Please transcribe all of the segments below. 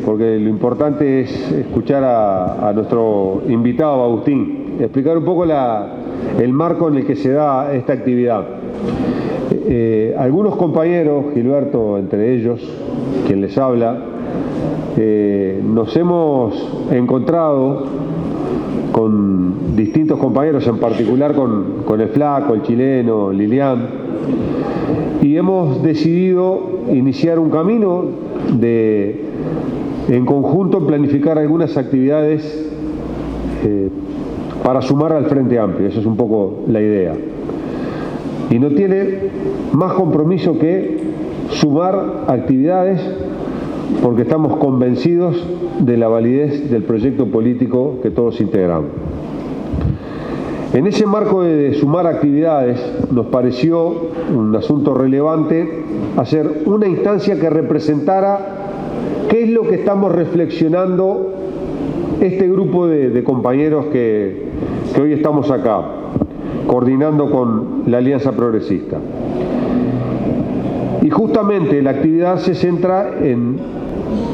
porque lo importante es escuchar a nuestro invitado, Agustín, explicar un poco el marco en el que se da esta actividad. Algunos compañeros, Gilberto entre ellos, quien les habla, nos hemos encontrado con distintos compañeros, en particular con el Flaco, el chileno, Lilian, y hemos decidido iniciar un camino de, en conjunto, planificar algunas actividades para sumar al Frente Amplio. Esa es un poco la idea. Y no tiene más compromiso que sumar actividades, porque estamos convencidos de la validez del proyecto político que todos integramos. En ese marco de sumar actividades, nos pareció un asunto relevante hacer una instancia que representara qué es lo que estamos reflexionando este grupo de compañeros que hoy estamos acá, coordinando con la Alianza Progresista. Y justamente la actividad se centra en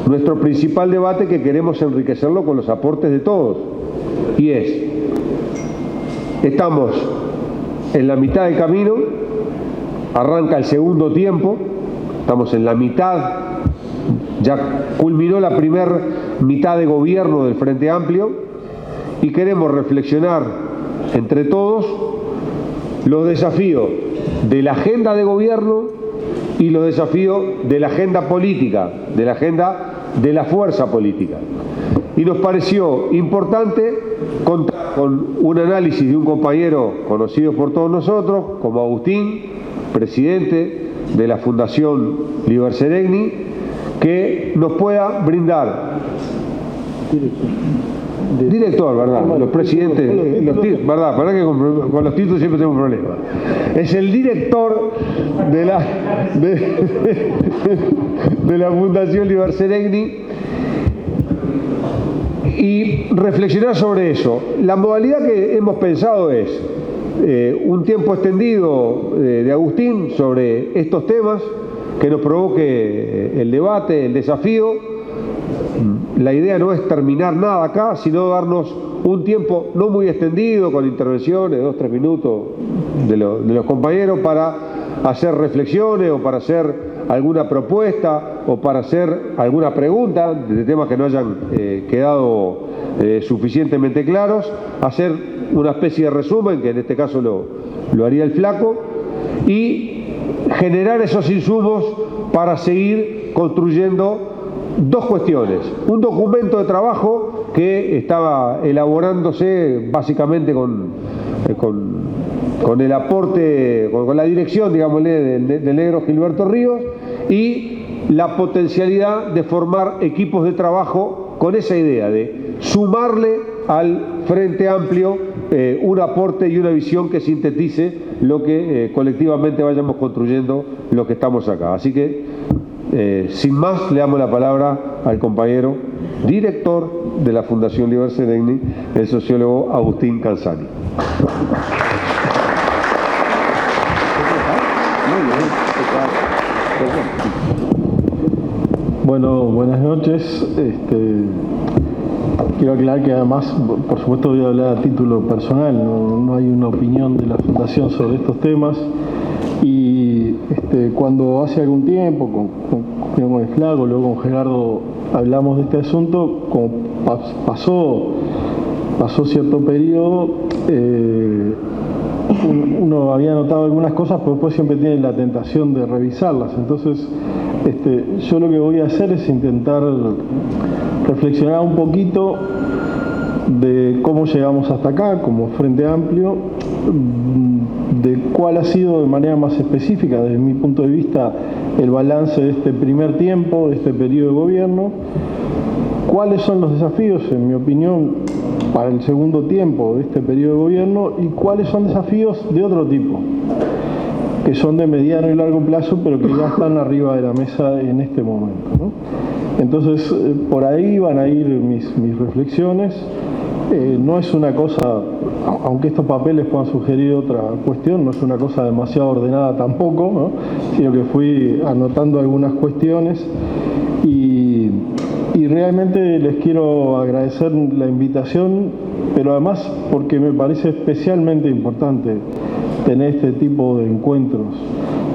nuestro principal debate, que queremos enriquecerlo con los aportes de todos, y es: estamos en la mitad del camino, arranca el segundo tiempo, estamos en la mitad, ya culminó la primera mitad de gobierno del Frente Amplio, y queremos reflexionar entre todos los desafíos de la agenda de gobierno y los desafíos de la agenda política, de la agenda de la fuerza política. Y nos pareció importante contar con un análisis de un compañero conocido por todos nosotros, como Agustín, presidente de la Fundación Liber Seregni, que nos pueda brindar. Director, ¿verdad? Los presidentes, ¿verdad? Para que con los títulos siempre tenemos problemas. Es el director de la Fundación Liber Seregni, y reflexionar sobre eso. La modalidad que hemos pensado es un tiempo extendido de Agustín sobre estos temas, que nos provoque el debate, el desafío. La idea no es terminar nada acá, sino darnos un tiempo no muy extendido, con intervenciones de 2-3 minutos de los compañeros, para hacer reflexiones o para hacer alguna propuesta o para hacer alguna pregunta de temas que no hayan quedado suficientemente claros, hacer una especie de resumen, que en este caso lo haría el Flaco, y generar esos insumos para seguir construyendo dos cuestiones: un documento de trabajo que estaba elaborándose básicamente con el aporte, con la dirección, digámosle, del negro Gilberto Ríos, y la potencialidad de formar equipos de trabajo con esa idea de sumarle al Frente Amplio un aporte y una visión que sintetice lo que colectivamente vayamos construyendo los que estamos acá. Así que, sin más, le damos la palabra al compañero director de la Fundación Liber Seregni, el sociólogo Agustín Canzani. Bueno, buenas noches. Quiero aclarar que además, por supuesto, voy a hablar a título personal, no hay una opinión de la Fundación sobre estos temas. Y cuando hace algún tiempo, con el Flaco, luego con Gerardo, hablamos de este asunto, como pasó cierto periodo, uno había notado algunas cosas, pero después siempre tiene la tentación de revisarlas. Entonces, yo lo que voy a hacer es intentar reflexionar un poquito de cómo llegamos hasta acá como Frente Amplio, de cuál ha sido de manera más específica, desde mi punto de vista, el balance de este primer tiempo, de este periodo de gobierno, cuáles son los desafíos, en mi opinión, para el segundo tiempo de este periodo de gobierno, y cuáles son desafíos de otro tipo, que son de mediano y largo plazo, pero que ya están arriba de la mesa en este momento, ¿no? Entonces, por ahí van a ir mis reflexiones. No es una cosa, aunque estos papeles puedan sugerir otra cuestión, no es una cosa demasiado ordenada tampoco, ¿no? Sino que fui anotando algunas cuestiones y Y realmente les quiero agradecer la invitación, pero además porque me parece especialmente importante tener este tipo de encuentros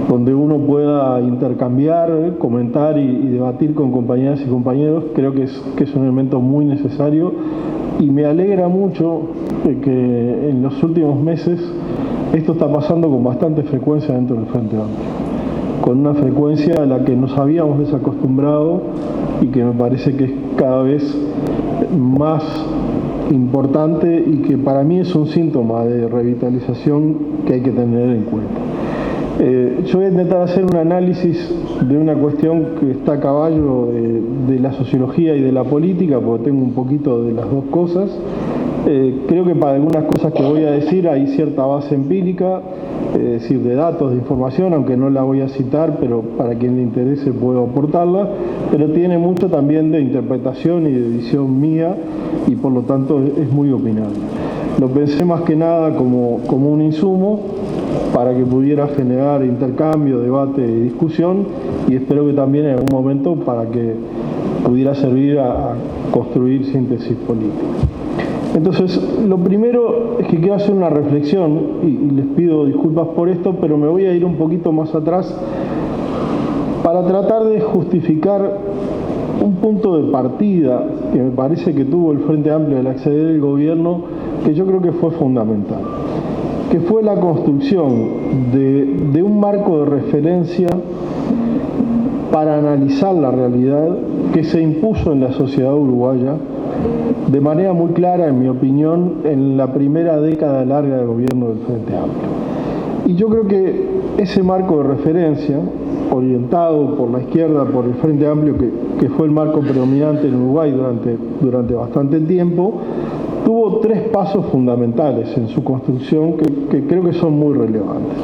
donde uno pueda intercambiar, comentar y debatir con compañeras y compañeros. Creo que es un elemento muy necesario, y me alegra mucho que en los últimos meses esto está pasando con bastante frecuencia dentro del Frente Amplio, con una frecuencia a la que nos habíamos desacostumbrado y que me parece que es cada vez más importante, y que para mí es un síntoma de revitalización que hay que tener en cuenta. Yo voy a intentar hacer un análisis de una cuestión que está a caballo de la sociología y de la política, porque tengo un poquito de las dos cosas. Creo que para algunas cosas que voy a decir hay cierta base empírica, es decir, de datos, de información, aunque no la voy a citar, pero para quien le interese puedo aportarla, pero tiene mucho también de interpretación y de visión mía, y por lo tanto es muy opinable. Lo pensé más que nada como un insumo para que pudiera generar intercambio, debate y discusión, y espero que también en algún momento para que pudiera servir a construir síntesis política. Entonces, lo primero es que quiero hacer una reflexión, y les pido disculpas por esto, pero me voy a ir un poquito más atrás para tratar de justificar un punto de partida que me parece que tuvo el Frente Amplio al acceder al gobierno, que yo creo que fue fundamental, que fue la construcción de un marco de referencia para analizar la realidad que se impuso en la sociedad uruguaya de manera muy clara, en mi opinión, en la primera década larga de gobierno del Frente Amplio. Y yo creo que ese marco de referencia, orientado por la izquierda, por el Frente Amplio, que fue el marco predominante en Uruguay durante bastante tiempo, tuvo tres pasos fundamentales en su construcción que creo que son muy relevantes.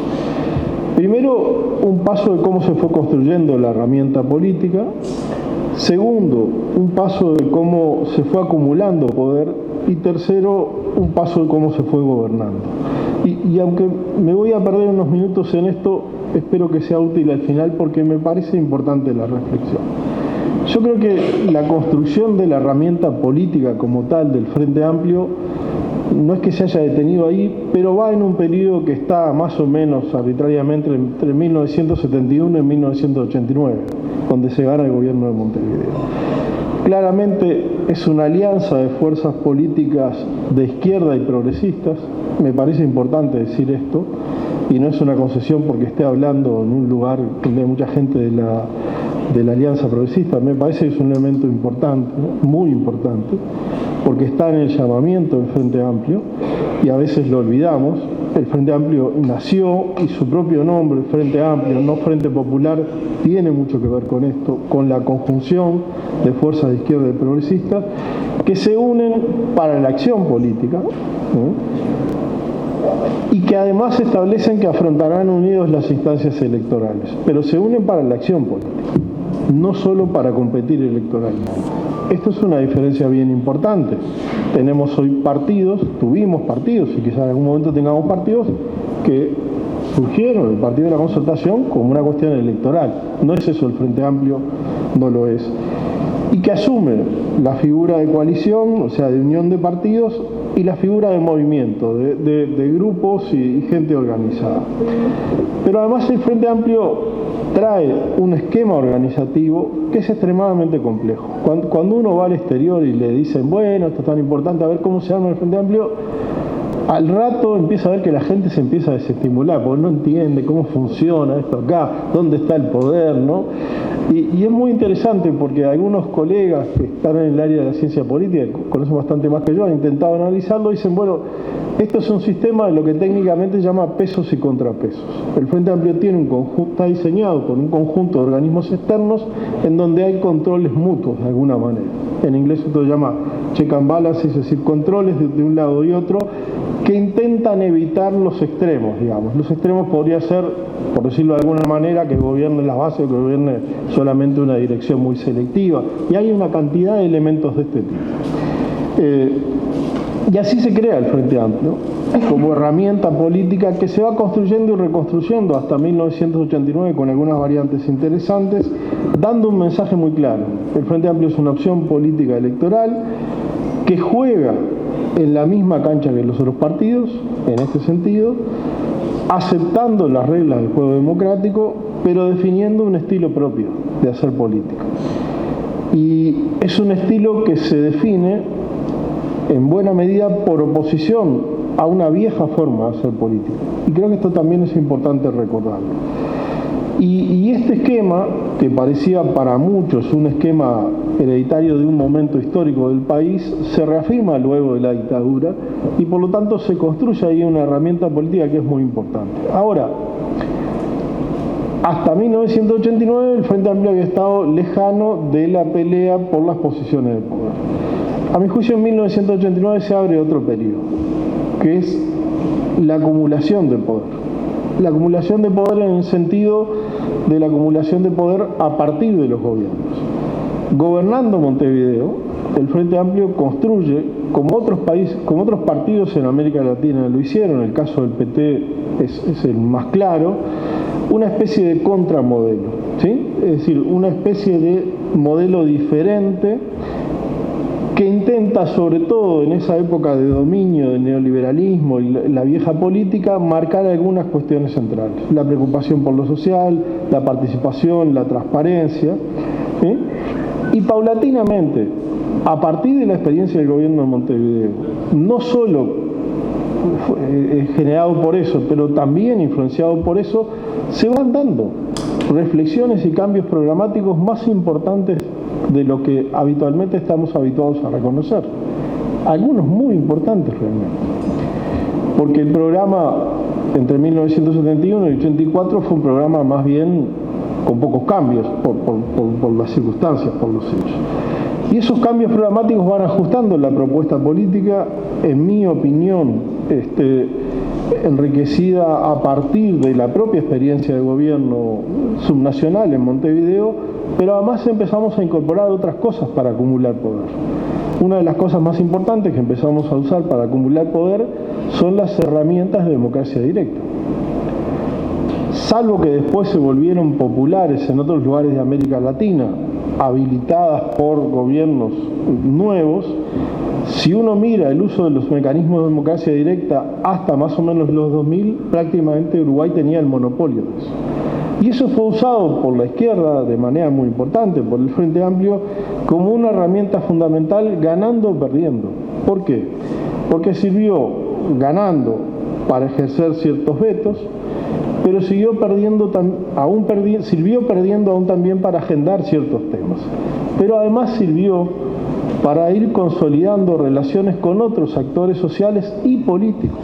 Primero, un paso de cómo se fue construyendo la herramienta política. Segundo, un paso de cómo se fue acumulando poder. Y tercero, un paso de cómo se fue gobernando. Y aunque me voy a perder unos minutos en esto, espero que sea útil al final porque me parece importante la reflexión. Yo creo que la construcción de la herramienta política como tal del Frente Amplio no es que se haya detenido ahí, pero va en un periodo que está más o menos arbitrariamente entre 1971 y 1989, donde se gana el gobierno de Montevideo. Claramente es una alianza de fuerzas políticas de izquierda y progresistas. Me parece importante decir esto, y no es una concesión porque esté hablando en un lugar donde hay mucha gente de la alianza progresista. Me parece que es un elemento importante, ¿no? Muy importante, porque está en el llamamiento del Frente Amplio, y a veces lo olvidamos. El Frente Amplio nació, y su propio nombre, Frente Amplio, no Frente Popular, tiene mucho que ver con esto, con la conjunción de fuerzas de izquierda y progresistas que se unen para la acción política, ¿no? Y que además establecen que afrontarán unidos las instancias electorales, pero se unen para la acción política, no solo para competir electoralmente. Esto es una diferencia bien importante. Tenemos hoy partidos, tuvimos partidos, y quizás en algún momento tengamos partidos que surgieron, el Partido de la Concertación, como una cuestión electoral. No es eso el Frente Amplio, no lo es. Y que asume la figura de coalición, o sea, de unión de partidos, y la figura de movimiento, de grupos y gente organizada. Pero además el Frente Amplio trae un esquema organizativo que es extremadamente complejo. Cuando uno va al exterior y le dicen, bueno, esto es tan importante, a ver cómo se arma el Frente Amplio, al rato empieza a ver que la gente se empieza a desestimular, porque no entiende cómo funciona esto acá, dónde está el poder, ¿no? Y es muy interesante porque algunos colegas que están en el área de la ciencia política, que conocen bastante más que yo, han intentado analizarlo y dicen, bueno, esto es un sistema de lo que técnicamente se llama pesos y contrapesos. El Frente Amplio tiene un conjunto, está diseñado con un conjunto de organismos externos en donde hay controles mutuos de alguna manera. En inglés esto se llama check and balance, es decir, controles de un lado y otro, que intentan evitar los extremos, digamos. Los extremos podría ser, por decirlo de alguna manera, que gobierne las bases o que gobierne solamente una dirección muy selectiva. Y hay una cantidad de elementos de este tipo. Y así se crea el Frente Amplio, como herramienta política que se va construyendo y reconstruyendo hasta 1989 con algunas variantes interesantes, dando un mensaje muy claro. El Frente Amplio es una opción política electoral que juega en la misma cancha que los otros partidos, en este sentido, aceptando las reglas del juego democrático, pero definiendo un estilo propio de hacer política. Y es un estilo que se define en buena medida por oposición a una vieja forma de hacer política. Y creo que esto también es importante recordarlo. Y este esquema, que parecía para muchos un esquema hereditario de un momento histórico del país, se reafirma luego de la dictadura y por lo tanto se construye ahí una herramienta política que es muy importante. Ahora, hasta 1989 el Frente Amplio había estado lejano de la pelea por las posiciones de poder. A mi juicio, en 1989 se abre otro periodo, que es la acumulación de poder. La acumulación de poder en el sentido de la acumulación de poder a partir de los gobiernos. Gobernando Montevideo, el Frente Amplio construye, como otros países, como otros partidos en América Latina lo hicieron, el caso del PT es el más claro, una especie de contramodelo, ¿sí? Es decir, una especie de modelo diferente que intenta, sobre todo en esa época de dominio del neoliberalismo y la vieja política, marcar algunas cuestiones centrales. La preocupación por lo social, la participación, la transparencia, ¿sí? Y paulatinamente, a partir de la experiencia del gobierno de Montevideo, no solo generado por eso, pero también influenciado por eso, se van dando reflexiones y cambios programáticos más importantes de lo que habitualmente estamos habituados a reconocer. Algunos muy importantes realmente. Porque el programa entre 1971 y 84 fue un programa más bien con pocos cambios por las circunstancias, por los hechos. Y esos cambios programáticos van ajustando la propuesta política, en mi opinión, enriquecida a partir de la propia experiencia de gobierno subnacional en Montevideo, pero además empezamos a incorporar otras cosas para acumular poder. Una de las cosas más importantes que empezamos a usar para acumular poder son las herramientas de democracia directa. Salvo que después se volvieron populares en otros lugares de América Latina, habilitadas por gobiernos nuevos, si uno mira el uso de los mecanismos de democracia directa hasta más o menos los 2000, prácticamente Uruguay tenía el monopolio de eso. Y eso fue usado por la izquierda de manera muy importante, por el Frente Amplio, como una herramienta fundamental, ganando o perdiendo. ¿Por qué? Porque sirvió ganando para ejercer ciertos vetos, pero sirvió perdiendo aún también para agendar ciertos temas. Pero además sirvió para ir consolidando relaciones con otros actores sociales y políticos.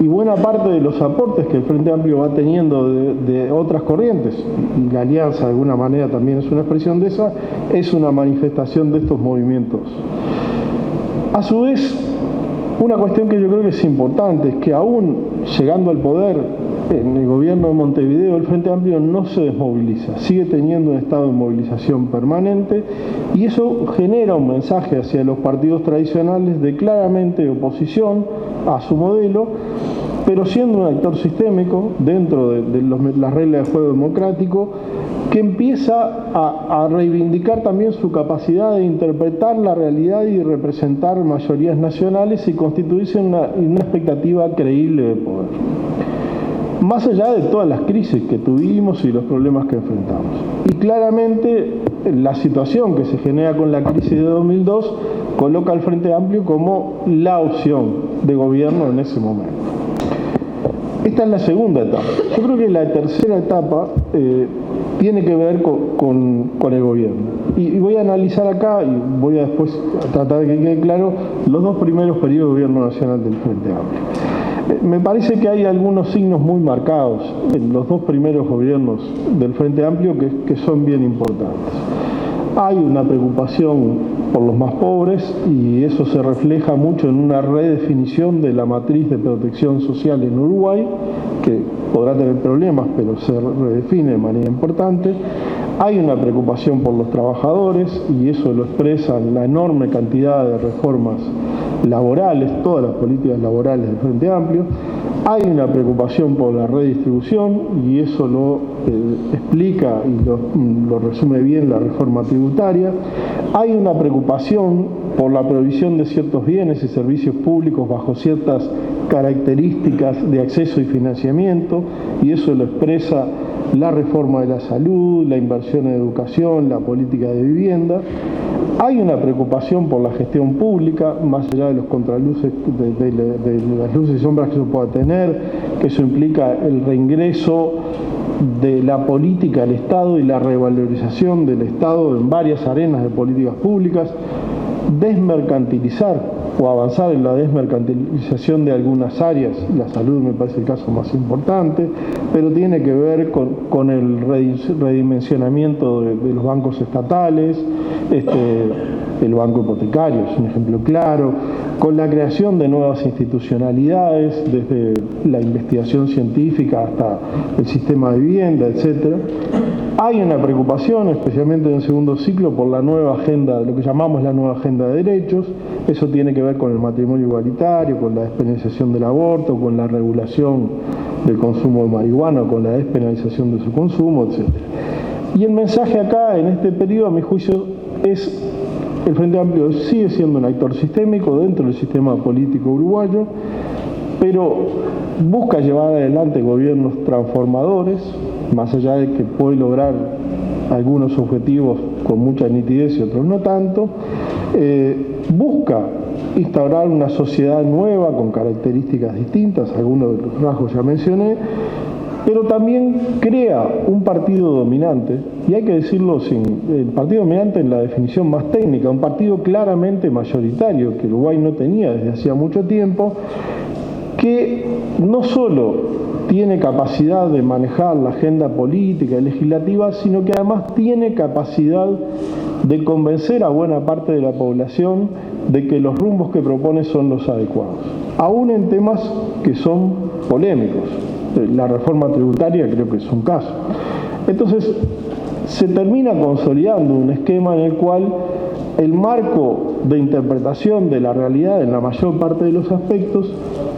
Y buena parte de los aportes que el Frente Amplio va teniendo de otras corrientes, y la Alianza de alguna manera también es una expresión de esa, es una manifestación de estos movimientos. A su vez, una cuestión que yo creo que es importante es que aún llegando al poder en el gobierno de Montevideo, el Frente Amplio no se desmoviliza, sigue teniendo un estado de movilización permanente y eso genera un mensaje hacia los partidos tradicionales de claramente oposición a su modelo, pero siendo un actor sistémico dentro de las reglas de juego democrático, que empieza a reivindicar también su capacidad de interpretar la realidad y representar mayorías nacionales y constituirse en una expectativa creíble de poder. Más allá de todas las crisis que tuvimos y los problemas que enfrentamos. Y claramente la situación que se genera con la crisis de 2002 coloca al Frente Amplio como la opción de gobierno en ese momento. Esta es la segunda etapa. Yo creo que la tercera etapa tiene que ver con el gobierno. Y voy a analizar acá, y voy a después tratar de que quede claro, los dos primeros periodos de gobierno nacional del Frente Amplio. Me parece que hay algunos signos muy marcados en los dos primeros gobiernos del Frente Amplio que son bien importantes. Hay una preocupación por los más pobres y eso se refleja mucho en una redefinición de la matriz de protección social en Uruguay, que podrá tener problemas, pero se redefine de manera importante. Hay una preocupación por los trabajadores y eso lo expresa la enorme cantidad de reformas laborales, todas las políticas laborales del Frente Amplio. Hay una preocupación por la redistribución y eso lo explica y lo resume bien la reforma tributaria. Hay una preocupación por la provisión de ciertos bienes y servicios públicos bajo ciertas características de acceso y financiamiento y eso lo expresa la reforma de la salud, la inversión en educación, la política de vivienda. Hay una preocupación por la gestión pública, más allá de los contraluces, de las luces y sombras que eso pueda tener, que eso implica el reingreso de la política al Estado y la revalorización del Estado en varias arenas de políticas públicas, desmercantilizar o avanzar en la desmercantilización de algunas áreas. La salud me parece el caso más importante, pero tiene que ver con el redimensionamiento de los bancos estatales, el banco hipotecario es un ejemplo claro, con la creación de nuevas institucionalidades, desde la investigación científica hasta el sistema de vivienda, etc. Hay una preocupación, especialmente en el segundo ciclo, por la nueva agenda, lo que llamamos la nueva agenda de derechos. Eso tiene que ver con el matrimonio igualitario, con la despenalización del aborto, con la regulación del consumo de marihuana, con la despenalización de su consumo, etc. Y el mensaje acá, en este periodo, a mi juicio, es el Frente Amplio sigue siendo un actor sistémico dentro del sistema político uruguayo, pero busca llevar adelante gobiernos transformadores, más allá de que puede lograr algunos objetivos con mucha nitidez y otros no tanto, busca instaurar una sociedad nueva con características distintas, algunos de los rasgos ya mencioné, pero también crea un partido dominante, y hay que decirlo el partido dominante en la definición más técnica, un partido claramente mayoritario que Uruguay no tenía desde hacía mucho tiempo, que no solo tiene capacidad de manejar la agenda política y legislativa, sino que además tiene capacidad de convencer a buena parte de la población de que los rumbos que propone son los adecuados, aún en temas que son polémicos. La reforma tributaria creo que es un caso. Entonces, se termina consolidando un esquema en el cual el marco de interpretación de la realidad en la mayor parte de los aspectos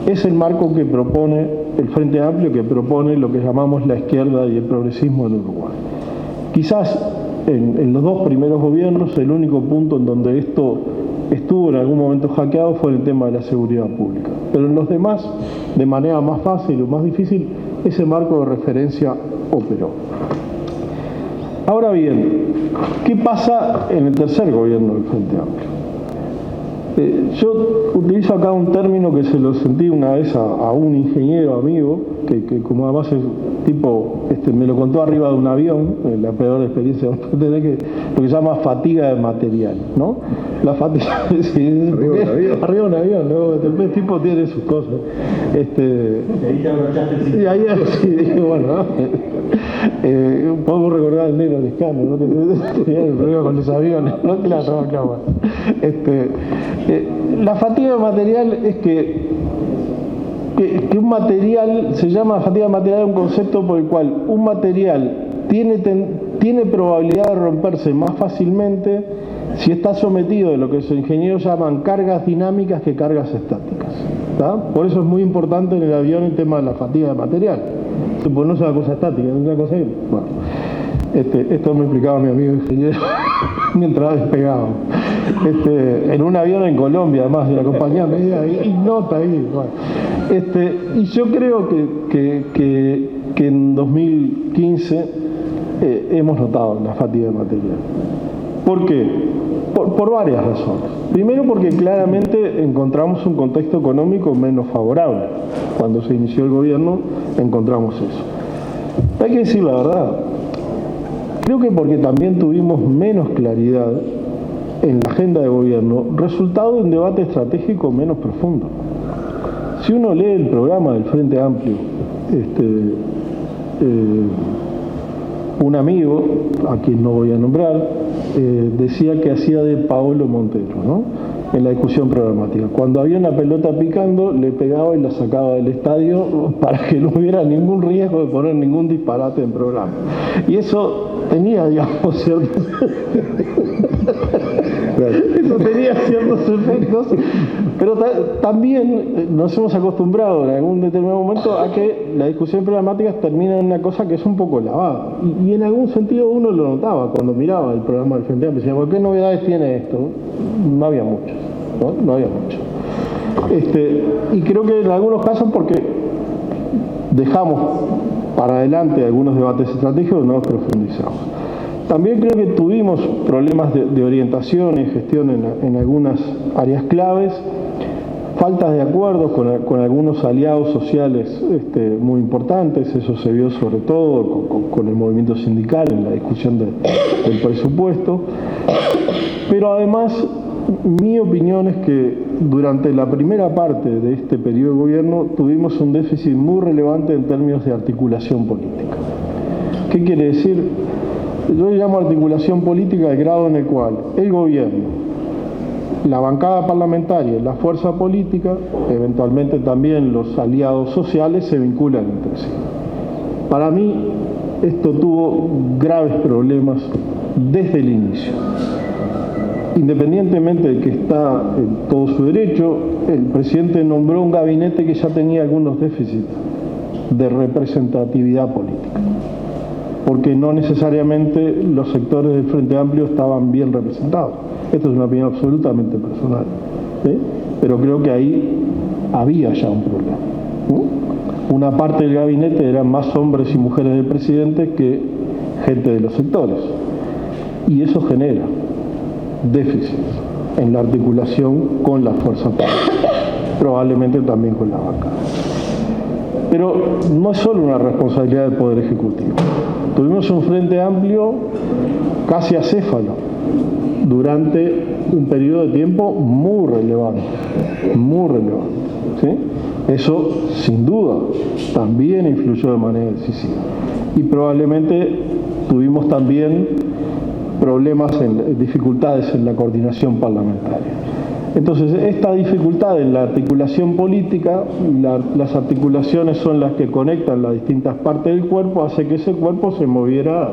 es el marco que propone el Frente Amplio, que propone lo que llamamos la izquierda y el progresismo en Uruguay. Quizás en los dos primeros gobiernos el único punto en donde esto estuvo en algún momento hackeado fue el tema de la seguridad pública, pero en los demás, de manera más fácil o más difícil, ese marco de referencia operó. Ahora bien, ¿qué pasa en el tercer gobierno del Frente Amplio? Yo utilizo acá un término que se lo sentí una vez a un ingeniero amigo, que como además es tipo, me lo contó arriba de un avión, la peor experiencia que lo que se llama fatiga de material, ¿no? La fatiga, sí, arriba de un avión, ¿no? El tipo tiene sus cosas. Y ahí sí, dije, bueno, ¿no? Podemos recordar el negro Lescano, ¿no? Que tenía el problema con los aviones, ¿no? Claro. La fatiga de material es que un material, se llama fatiga de material, un concepto por el cual un material tiene probabilidad de romperse más fácilmente si está sometido a lo que los ingenieros llaman cargas dinámicas que cargas estáticas. ¿Tá? Por eso es muy importante en el avión el tema de la fatiga de material. Pues no es una cosa estática, es una cosa... Bueno, esto me explicaba mi amigo ingeniero mientras despegaba. En un avión en Colombia, además, de la compañía media, y nota ahí. Bueno. Y yo creo que en 2015 hemos notado la fatiga de material. ¿Por qué? Por varias razones. Primero, porque claramente encontramos un contexto económico menos favorable. Cuando se inició el gobierno, encontramos eso. Hay que decir la verdad. Creo que porque también tuvimos menos claridad en la agenda de gobierno, resultado de un debate estratégico menos profundo. Si uno lee el programa del Frente Amplio, un amigo, a quien no voy a nombrar, decía que hacía de Paolo Montero, ¿no? en la discusión programática. Cuando había una pelota picando, le pegaba y la sacaba del estadio para que no hubiera ningún riesgo de poner ningún disparate en programa. Y eso tenía, digamos, ciertos efectos, pero también nos hemos acostumbrado en algún determinado momento a que la discusión programática termina en una cosa que es un poco lavada. Y en algún sentido uno lo notaba cuando miraba el programa del Frente Amplio. Decía, ¿qué novedades tiene esto? No había muchas, ¿no? No había mucho. Y creo que en algunos casos porque dejamos para adelante algunos debates estratégicos, no los profundizamos. También creo que tuvimos problemas de orientación y gestión en algunas áreas claves, faltas de acuerdos con algunos aliados sociales muy importantes. Eso se vio sobre todo con el movimiento sindical en la discusión del presupuesto. Pero además, mi opinión es que durante la primera parte de este periodo de gobierno tuvimos un déficit muy relevante en términos de articulación política. ¿Qué quiere decir? Yo llamo articulación política el grado en el cual el gobierno, la bancada parlamentaria, la fuerza política, eventualmente también los aliados sociales se vinculan entre sí. Para mí esto tuvo graves problemas desde el inicio. Independientemente de que está en todo su derecho, el presidente nombró un gabinete que ya tenía algunos déficits de representatividad política, porque no necesariamente los sectores del Frente Amplio estaban bien representados. Esto es una opinión absolutamente personal, ¿sí? Pero creo que ahí había ya un problema, ¿sí? Una parte del gabinete eran más hombres y mujeres del presidente que gente de los sectores, y eso genera déficit en la articulación con la fuerza política, probablemente también con la bancada. Pero no es solo una responsabilidad del Poder Ejecutivo. Tuvimos un Frente Amplio casi acéfalo durante un periodo de tiempo muy relevante, ¿sí? Eso, sin duda, también influyó de manera decisiva. Y probablemente tuvimos también dificultades en la coordinación parlamentaria. Entonces, esta dificultad en la articulación política, las articulaciones son las que conectan las distintas partes del cuerpo, hace que ese cuerpo se moviera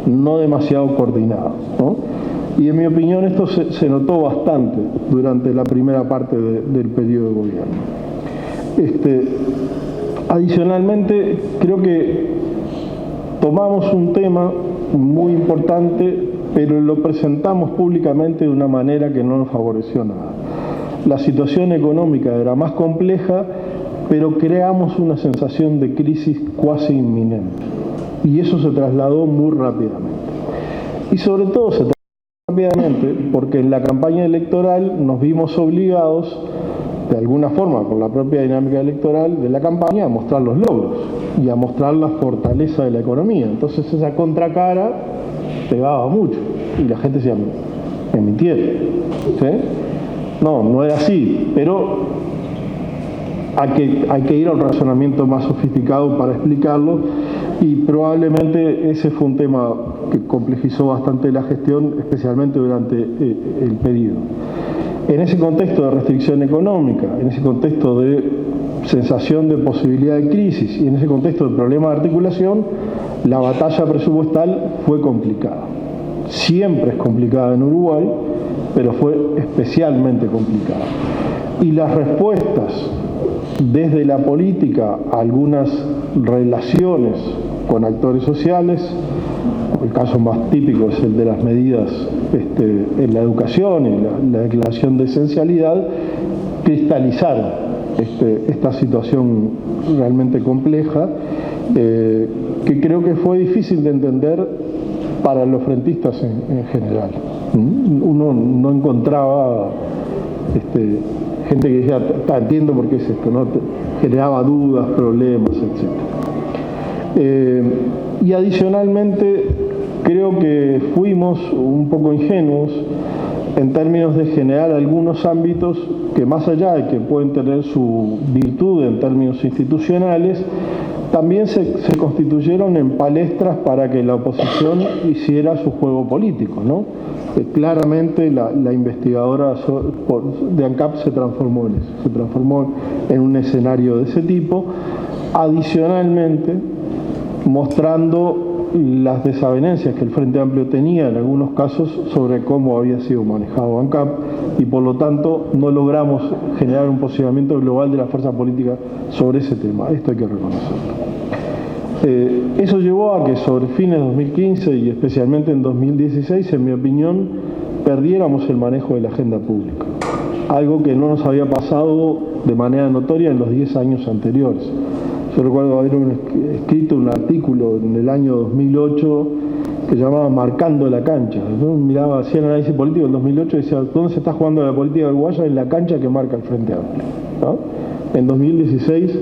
no demasiado coordinado, ¿no? Y en mi opinión esto se notó bastante durante la primera parte del periodo de gobierno. Adicionalmente, creo que tomamos un tema muy importante, pero lo presentamos públicamente de una manera que no nos favoreció nada. La situación económica era más compleja, pero creamos una sensación de crisis cuasi inminente. Y eso se trasladó muy rápidamente. Y sobre todo se trasladó rápidamente porque en la campaña electoral nos vimos obligados, de alguna forma, con la propia dinámica electoral de la campaña, a mostrar los logros y a mostrar la fortaleza de la economía. Entonces esa contracara pegaba mucho y la gente decía, me mintieron, ¿sí? No era así, pero hay que ir a un razonamiento más sofisticado para explicarlo, y probablemente ese fue un tema que complejizó bastante la gestión, especialmente durante el periodo. En ese contexto de restricción económica, en ese contexto de sensación de posibilidad de crisis y en ese contexto de problema de articulación, la batalla presupuestal fue complicada. Siempre es complicada en Uruguay, pero fue especialmente complicada. Y las respuestas desde la política a algunas relaciones con actores sociales, el caso más típico es el de las medidas en la educación y la declaración de esencialidad, cristalizaron esta situación realmente compleja, que creo que fue difícil de entender para los frentistas en general. Uno no encontraba gente que decía, entiendo por qué es esto, ¿no? Generaba dudas, problemas, etc. Y adicionalmente creo que fuimos un poco ingenuos en términos de generar algunos ámbitos que, más allá de que pueden tener su virtud en términos institucionales, también se constituyeron en palestras para que la oposición hiciera su juego político, ¿no? Claramente la investigadora de ANCAP se transformó en eso, se transformó en un escenario de ese tipo, adicionalmente mostrando las desavenencias que el Frente Amplio tenía en algunos casos sobre cómo había sido manejado ANCAP, y por lo tanto no logramos generar un posicionamiento global de la fuerza política sobre ese tema. Esto hay que reconocerlo. Eso llevó a que sobre fines de 2015 y especialmente en 2016, en mi opinión, perdiéramos el manejo de la agenda pública, algo que no nos había pasado de manera notoria en los 10 años anteriores. Yo recuerdo haber escrito un artículo en el año 2008 que llamaba Marcando la cancha. Yo miraba, hacía el análisis político en 2008 y decía, ¿dónde se está jugando la política uruguaya? En la cancha que marca el Frente Amplio, ¿no? En 2016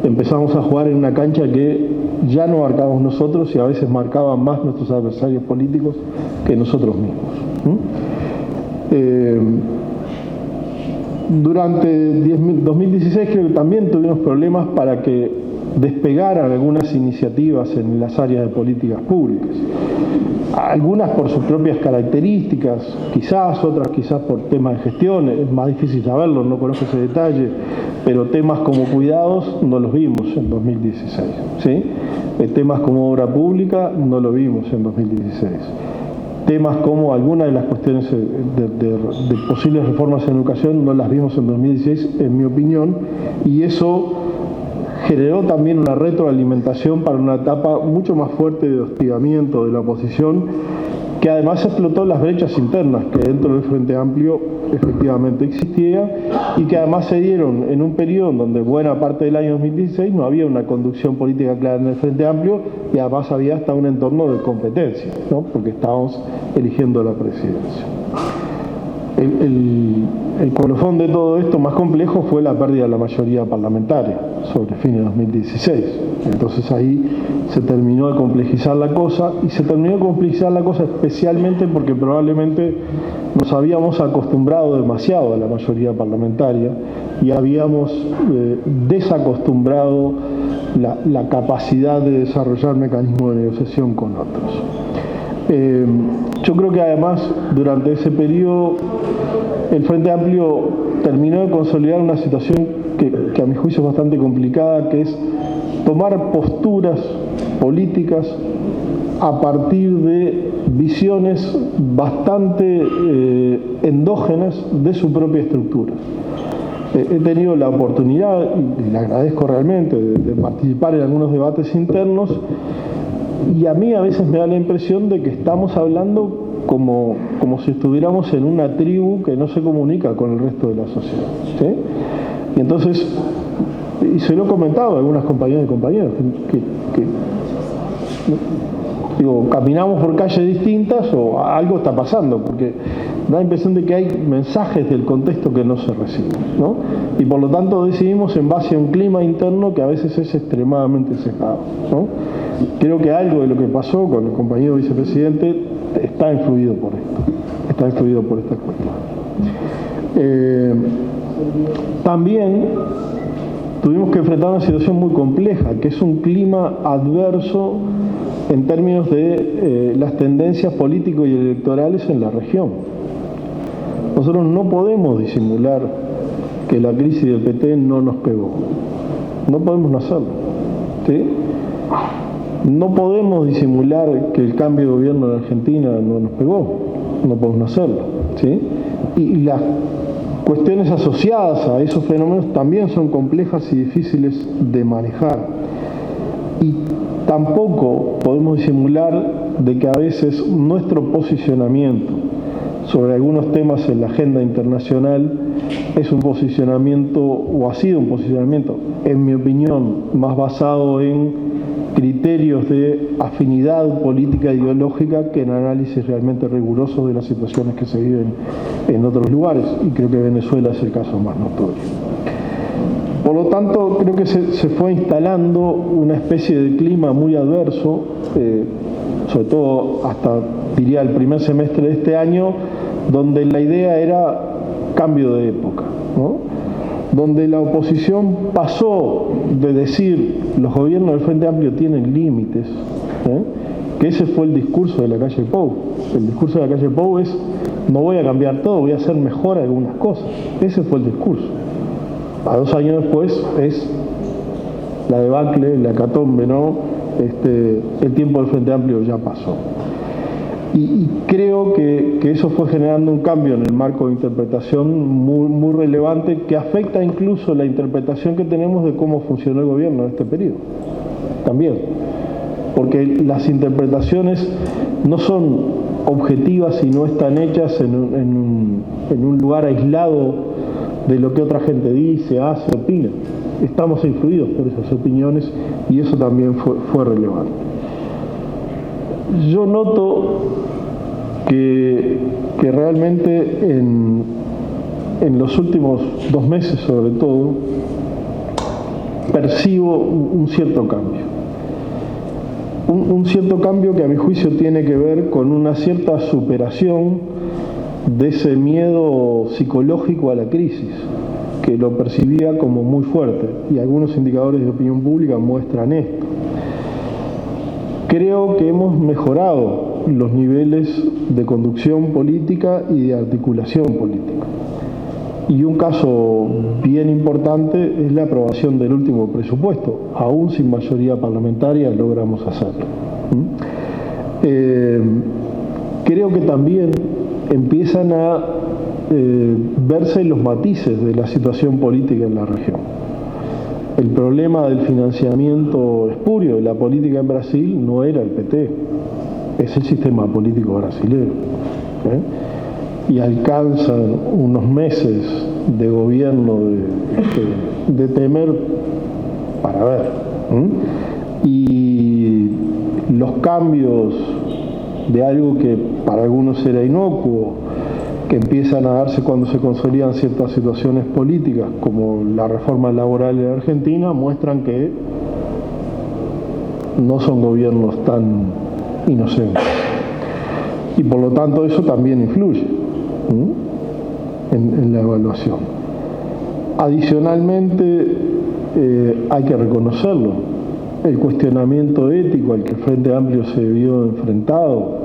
empezamos a jugar en una cancha que ya no marcábamos nosotros y a veces marcaban más nuestros adversarios políticos que nosotros mismos. Durante 2016 creo que también tuvimos problemas para que despegaran algunas iniciativas en las áreas de políticas públicas. Algunas por sus propias características, quizás, otras quizás por temas de gestión, es más difícil saberlo, no conozco ese detalle, pero temas como cuidados no los vimos en 2016, ¿sí? Temas como obra pública no lo vimos en 2016. Temas como algunas de las cuestiones de posibles reformas en educación no las vimos en 2016, en mi opinión, y eso generó también una retroalimentación para una etapa mucho más fuerte de hostigamiento de la oposición, que además explotó las brechas internas que dentro del Frente Amplio efectivamente existía y que además se dieron en un periodo en donde buena parte del año 2016 no había una conducción política clara en el Frente Amplio y además había hasta un entorno de competencia, ¿no? Porque estábamos eligiendo la presidencia. El colofón de todo esto más complejo fue la pérdida de la mayoría parlamentaria sobre fines de 2016. Entonces ahí se terminó de complejizar la cosa, y se terminó de complejizar la cosa especialmente porque probablemente nos habíamos acostumbrado demasiado a la mayoría parlamentaria y habíamos desacostumbrado la capacidad de desarrollar mecanismos de negociación con otros. Yo creo que además durante ese periodo el Frente Amplio terminó de consolidar una situación que a mi juicio es bastante complicada, que es tomar posturas políticas a partir de visiones bastante endógenas de su propia estructura. He tenido la oportunidad, y le agradezco realmente, de participar en algunos debates internos, y a mí a veces me da la impresión de que estamos hablando como si estuviéramos en una tribu que no se comunica con el resto de la sociedad, ¿sí? Y entonces, y se lo he comentado a algunas compañeras y compañeros, digo, caminamos por calles distintas o algo está pasando, porque da la impresión de que hay mensajes del contexto que no se reciben, ¿no? Y por lo tanto decidimos en base a un clima interno que a veces es extremadamente sesgado, ¿no? Creo que algo de lo que pasó con el compañero vicepresidente está influido por esto, está influido por esta cuestión. También tuvimos que enfrentar una situación muy compleja, que es un clima adverso en términos de las tendencias políticos y electorales en la región. Nosotros no podemos disimular que la crisis del PT no nos pegó. No podemos no hacerlo, ¿sí? No podemos disimular que el cambio de gobierno en Argentina no nos pegó. No podemos hacerlo, ¿sí? Y las cuestiones asociadas a esos fenómenos también son complejas y difíciles de manejar. Y tampoco podemos disimular de que a veces nuestro posicionamiento sobre algunos temas en la agenda internacional es un posicionamiento, o ha sido un posicionamiento, en mi opinión, más basado en criterios de afinidad política e ideológica que en análisis realmente rigurosos de las situaciones que se viven en otros lugares, y creo que Venezuela es el caso más notorio. Por lo tanto, creo que se fue instalando una especie de clima muy adverso, sobre todo hasta, diría, el primer semestre de este año, donde la idea era cambio de época, ¿no? Donde la oposición pasó de decir los gobiernos del Frente Amplio tienen límites, que ese fue el discurso de la calle Pou. El discurso de la calle Pou es: no voy a cambiar todo, voy a hacer mejor algunas cosas. Ese fue el discurso. A 2 años después es la debacle, la hecatombe, ¿no? El tiempo del Frente Amplio ya pasó. Y creo que eso fue generando un cambio en el marco de interpretación muy relevante, que afecta incluso la interpretación que tenemos de cómo funcionó el gobierno en este periodo. También. Porque las interpretaciones no son objetivas y no están hechas en un lugar aislado de lo que otra gente dice, hace, opina. Estamos influidos por esas opiniones y eso también fue relevante. Yo noto que realmente en los últimos 2 meses, sobre todo, percibo un cierto cambio. Un cierto cambio que a mi juicio tiene que ver con una cierta superación de ese miedo psicológico a la crisis, que lo percibía como muy fuerte, y algunos indicadores de opinión pública muestran esto. Creo que hemos mejorado los niveles de conducción política y de articulación política. Y un caso bien importante es la aprobación del último presupuesto. Aún sin mayoría parlamentaria logramos hacerlo. Creo que también empiezan a verse los matices de la situación política en la región. El problema del financiamiento espurio de la política en Brasil no era el PT, es el sistema político brasileño. Y alcanzan unos meses de gobierno de temer para ver. Y los cambios de algo que para algunos era inocuo, que empiezan a darse cuando se consolidan ciertas situaciones políticas, como la reforma laboral en Argentina, muestran que no son gobiernos tan inocentes. Y por lo tanto eso también influye en la evaluación. Adicionalmente, hay que reconocerlo, el cuestionamiento ético al que el Frente Amplio se vio enfrentado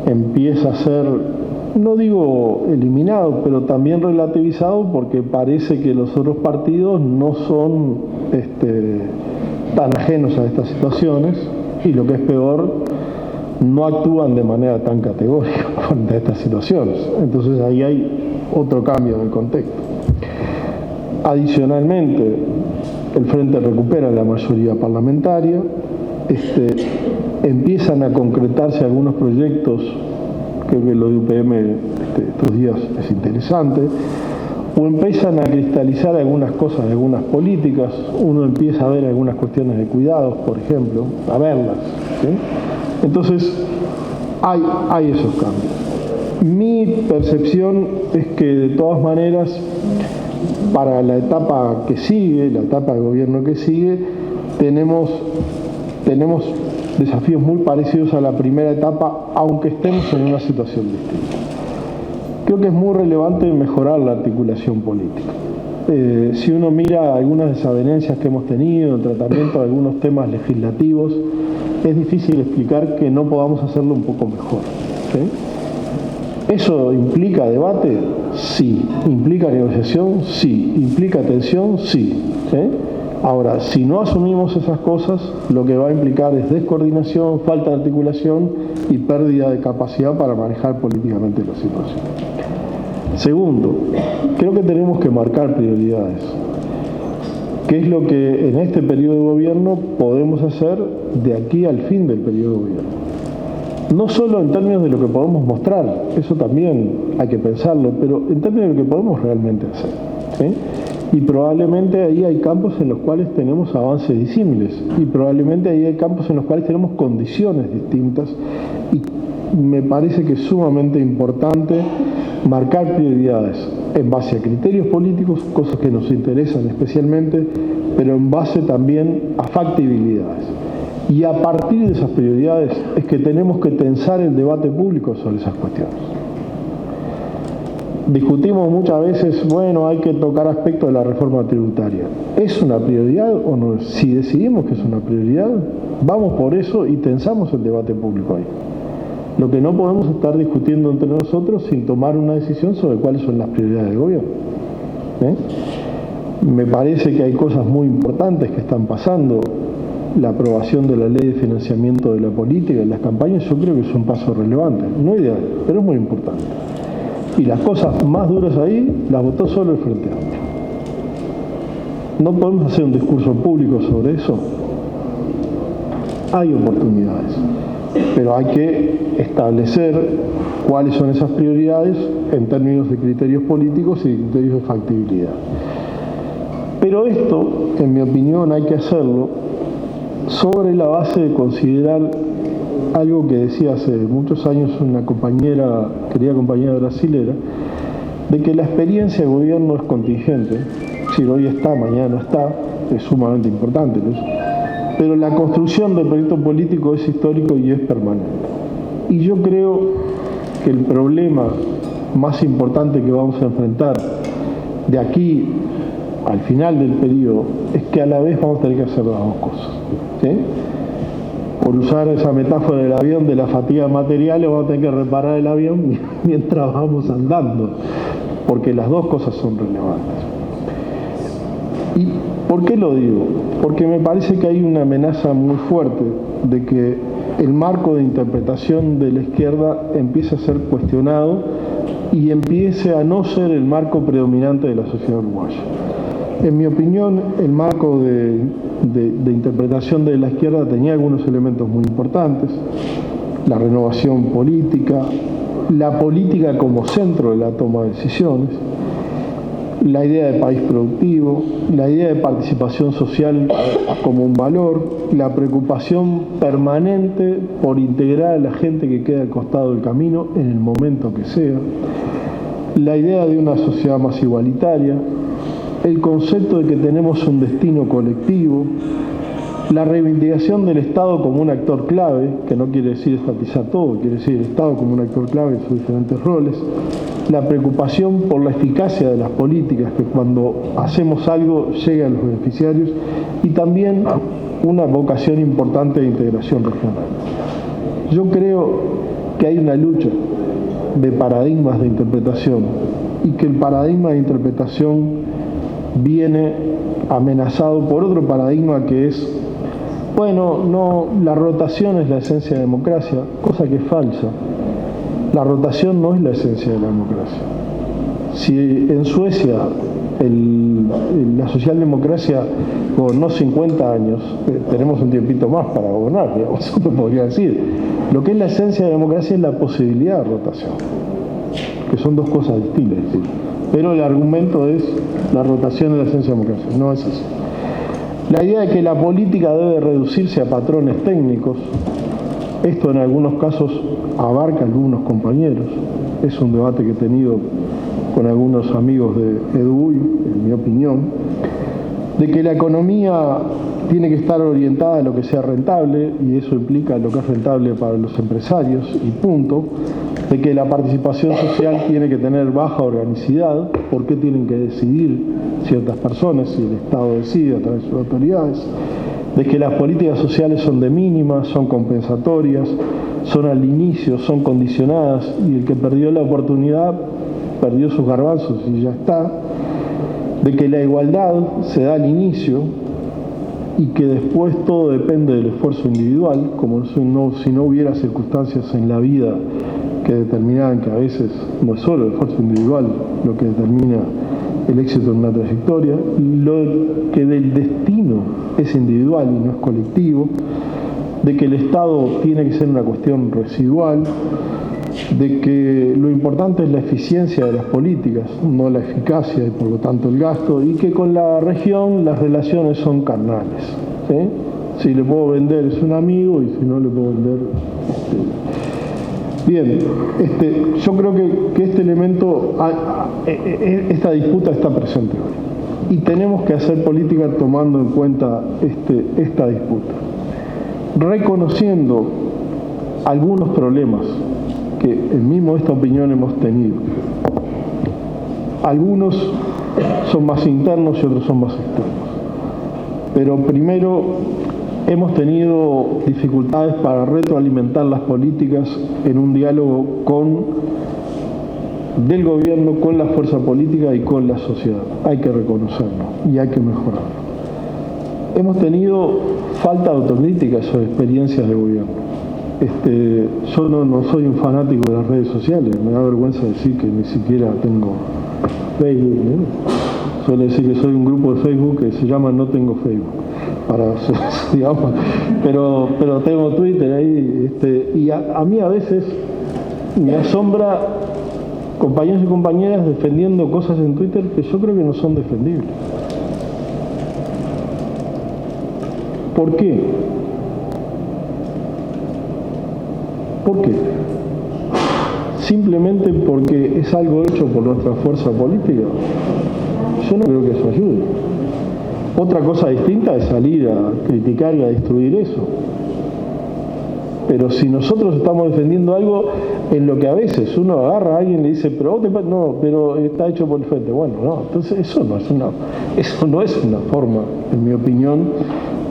empieza a ser, no digo eliminado, pero también relativizado, porque parece que los otros partidos no son tan ajenos a estas situaciones, y lo que es peor, no actúan de manera tan categórica frente a estas situaciones. Entonces ahí hay otro cambio en el contexto. Adicionalmente, el Frente recupera la mayoría parlamentaria, empiezan a concretarse algunos proyectos, creo que lo de UPM estos días es interesante, o empiezan a cristalizar algunas cosas, algunas políticas, uno empieza a ver algunas cuestiones de cuidados, por ejemplo, a verlas, ¿sí? Entonces, hay esos cambios. Mi percepción es que, de todas maneras, para la etapa que sigue, la etapa de gobierno que sigue, tenemos desafíos muy parecidos a la primera etapa, aunque estemos en una situación distinta. Creo que es muy relevante mejorar la articulación política. Si uno mira algunas desavenencias que hemos tenido, el tratamiento de algunos temas legislativos, es difícil explicar que no podamos hacerlo un poco mejor, ¿sí? ¿Eso implica debate? Sí. ¿Implica negociación? Sí. ¿Implica tensión? Sí. ¿Sí? Ahora, si no asumimos esas cosas, lo que va a implicar es descoordinación, falta de articulación y pérdida de capacidad para manejar políticamente la situación. Segundo, creo que tenemos que marcar prioridades. ¿Qué es lo que en este periodo de gobierno podemos hacer de aquí al fin del periodo de gobierno? No solo en términos de lo que podemos mostrar, eso también hay que pensarlo, pero en términos de lo que podemos realmente hacer, ¿sí? Y probablemente ahí hay campos en los cuales tenemos avances disímiles, y probablemente ahí hay campos en los cuales tenemos condiciones distintas, y me parece que es sumamente importante marcar prioridades en base a criterios políticos, cosas que nos interesan especialmente, pero en base también a factibilidades. Y a partir de esas prioridades es que tenemos que tensar el debate público sobre esas cuestiones. discutimos muchas veces, bueno, hay que tocar aspectos de la reforma tributaria. ¿Es una prioridad o no? Si decidimos que es una prioridad, vamos por eso y tensamos el debate público ahí. Lo que no podemos estar discutiendo entre nosotros sin tomar una decisión sobre cuáles son las prioridades del gobierno. Me parece que hay cosas muy importantes que están pasando. La aprobación de la ley de financiamiento de la política y las campañas, yo creo que es un paso relevante, no ideal, pero es muy importante. Y las cosas más duras ahí las votó solo el Frente Amplio. No podemos hacer un discurso público sobre eso. Hay oportunidades, pero hay que establecer cuáles son esas prioridades en términos de criterios políticos y de criterios de factibilidad. Pero esto, en mi opinión, hay que hacerlo sobre la base de considerar algo que decía hace muchos años una compañera, querida compañera brasilera, de que la experiencia de gobierno es contingente, si hoy está, mañana no está, es sumamente importante, ¿no? Pero la construcción del proyecto político es histórico y es permanente. Y yo creo que el problema más importante que vamos a enfrentar de aquí al final del periodo es que a la vez vamos a tener que hacer las dos cosas, ¿sí? Por usar esa metáfora del avión, de la fatiga material, vamos a tener que reparar el avión mientras vamos andando, porque las dos cosas son relevantes. ¿Y por qué lo digo? Porque me parece que hay una amenaza muy fuerte de que el marco de interpretación de la izquierda empiece a ser cuestionado y empiece a no ser el marco predominante de la sociedad uruguaya. En mi opinión, el marco de interpretación de la izquierda tenía algunos elementos muy importantes: la renovación política, la política como centro de la toma de decisiones, la idea de país productivo, la idea de participación social como un valor, la preocupación permanente por integrar a la gente que queda al costado del camino en el momento que sea, la idea de una sociedad más igualitaria, el concepto de que tenemos un destino colectivo, la reivindicación del Estado como un actor clave, que no quiere decir estatizar todo, quiere decir el Estado como un actor clave en sus diferentes roles, la preocupación por la eficacia de las políticas, que cuando hacemos algo llegue a los beneficiarios, y también una vocación importante de integración regional. Yo creo que hay una lucha de paradigmas de interpretación y que el paradigma de interpretación viene amenazado por otro paradigma que es, bueno, no, la rotación es la esencia de la democracia, cosa que es falsa. La rotación no es la esencia de la democracia. Si en Suecia la socialdemocracia gobernó 50 años, tenemos un tiempito más para gobernar, digamos, eso podría decir. Lo que es la esencia de la democracia es la posibilidad de rotación, que son dos cosas distintas. ¿Sí? Pero el argumento es la rotación de la esencia de la democracia, no es así. La idea de que la política debe reducirse a patrones técnicos, esto en algunos casos abarca a algunos compañeros, es un debate que he tenido con algunos amigos de EDUI, en mi opinión, de que la economía tiene que estar orientada a lo que sea rentable, y eso implica lo que es rentable para los empresarios, y punto, de que la participación social tiene que tener baja organicidad, porque tienen que decidir ciertas personas, si el Estado decide a través de sus autoridades, de que las políticas sociales son de mínima, son compensatorias, son al inicio, son condicionadas, y el que perdió la oportunidad perdió sus garbanzos y ya está, de que la igualdad se da al inicio y que después todo depende del esfuerzo individual, como si no hubiera circunstancias en la vida que determinaran que a veces no es solo el esfuerzo individual lo que determina el éxito en una trayectoria, lo que del destino es individual y no es colectivo, de que el Estado tiene que ser una cuestión residual, de que lo importante es la eficiencia de las políticas, no la eficacia y por lo tanto el gasto, y que con la región las relaciones son carnales, ¿sí? Si le puedo vender es un amigo y si no le puedo vender... Bien, yo creo que este elemento, esta disputa está presente hoy y tenemos que hacer política tomando en cuenta esta disputa, reconociendo algunos problemas que en mi modesta opinión hemos tenido Algunos son más internos y otros son más externos. Pero primero, hemos tenido dificultades para retroalimentar las políticas en un diálogo del gobierno con la fuerza política y con la sociedad. Hay que reconocerlo y hay que mejorarlo. Hemos tenido falta de autocrítica sobre experiencias de gobierno. Yo no soy un fanático de las redes sociales, me da vergüenza decir que ni siquiera tengo Facebook, ¿no? Suele decir que soy un grupo de Facebook que se llama No Tengo Facebook, digamos, pero tengo Twitter ahí, y a mí a veces me asombra compañeros y compañeras defendiendo cosas en Twitter que yo creo que no son defendibles. ¿Por qué? ¿Por qué? Simplemente porque es algo hecho por nuestra fuerza política. Yo no creo que eso ayude. Otra cosa distinta es salir a criticar y a destruir eso. Pero si nosotros estamos defendiendo algo en lo que a veces uno agarra a alguien y le dice, pero está hecho por el frente. Bueno, no, entonces eso no es una forma, en mi opinión,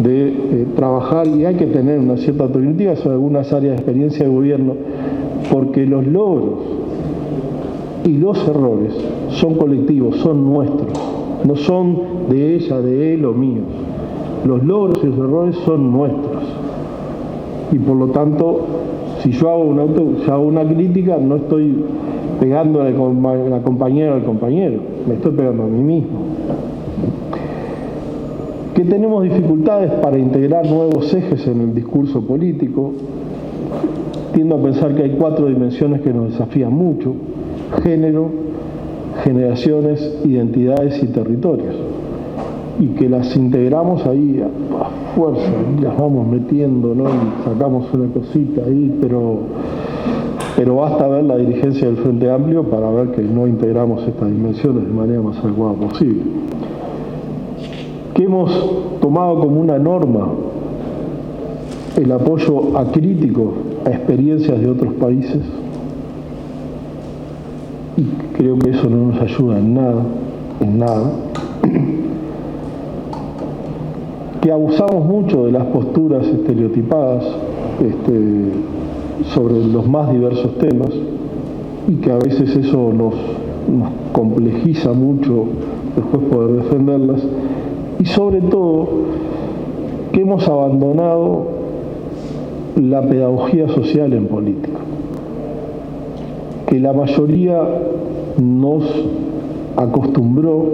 de trabajar, y hay que tener una cierta autocrítica sobre algunas áreas de experiencia de gobierno, porque los logros y los errores son colectivos, son nuestros, no son de ella, de él o míos. Los logros y los errores son nuestros. Y por lo tanto, si yo hago una crítica, no estoy pegándole a la compañera o al compañero, me estoy pegando a mí mismo. Que tenemos dificultades para integrar nuevos ejes en el discurso político. Tiendo a pensar que hay 4 dimensiones que nos desafían mucho: género, generaciones, identidades y territorios. Y que las integramos ahí a fuerza, y las vamos metiendo, ¿no? Y sacamos una cosita ahí, pero basta ver la dirigencia del Frente Amplio para ver que no integramos estas dimensiones de manera más adecuada posible. Que hemos tomado como una norma el apoyo acrítico a experiencias de otros países, y creo que eso no nos ayuda en nada. Que abusamos mucho de las posturas estereotipadas sobre los más diversos temas, y que a veces eso nos complejiza mucho después poder defenderlas. Y sobre todo, que hemos abandonado la pedagogía social en política. Que la mayoría nos acostumbró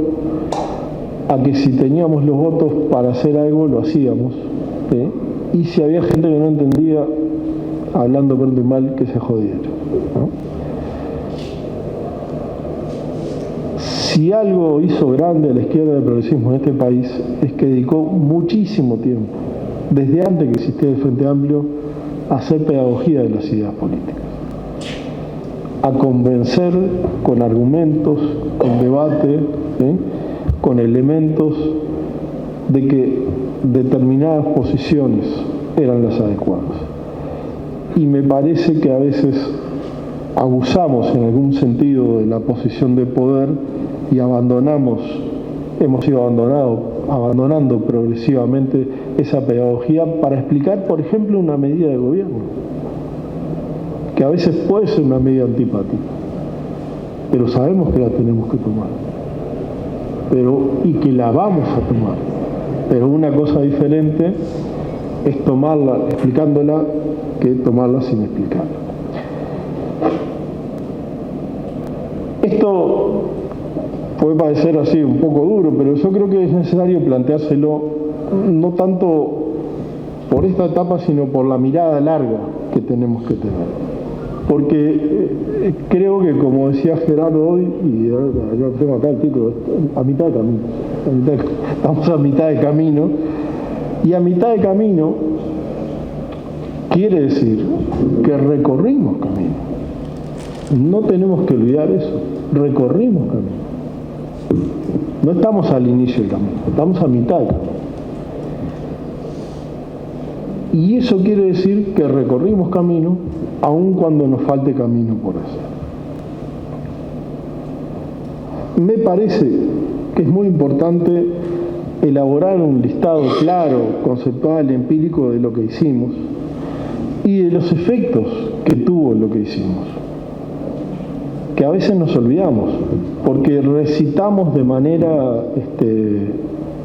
a que si teníamos los votos para hacer algo, lo hacíamos. Y si había gente que no entendía, hablando pronto y mal, que se jodiera, ¿no? Si algo hizo grande a la izquierda del progresismo en este país, es que dedicó muchísimo tiempo, desde antes que existiera el Frente Amplio, a hacer pedagogía de las ideas políticas, a convencer con argumentos, con debate, con elementos, de que determinadas posiciones eran las adecuadas. Y me parece que a veces abusamos en algún sentido de la posición de poder y hemos ido abandonando progresivamente esa pedagogía para explicar, por ejemplo, una medida de gobierno, que a veces puede ser una medida antipática, pero sabemos que la tenemos que tomar, y que la vamos a tomar. Pero una cosa diferente es tomarla explicándola que tomarla sin explicarla. Esto puede parecer así un poco duro, pero yo creo que es necesario planteárselo no tanto por esta etapa, sino por la mirada larga que tenemos que tener. Porque creo que, como decía Gerardo hoy, y yo tengo acá el título, a mitad de camino, estamos a mitad de camino, y a mitad de camino quiere decir que recorrimos camino. No tenemos que olvidar eso, recorrimos camino. No estamos al inicio del camino, estamos a mitad del camino. Y eso quiere decir que recorrimos camino, aun cuando nos falte camino por hacer. me parece que es muy importante elaborar un listado claro, conceptual, empírico de lo que hicimos y de los efectos que tuvo lo que hicimos, que a veces nos olvidamos, porque recitamos de manera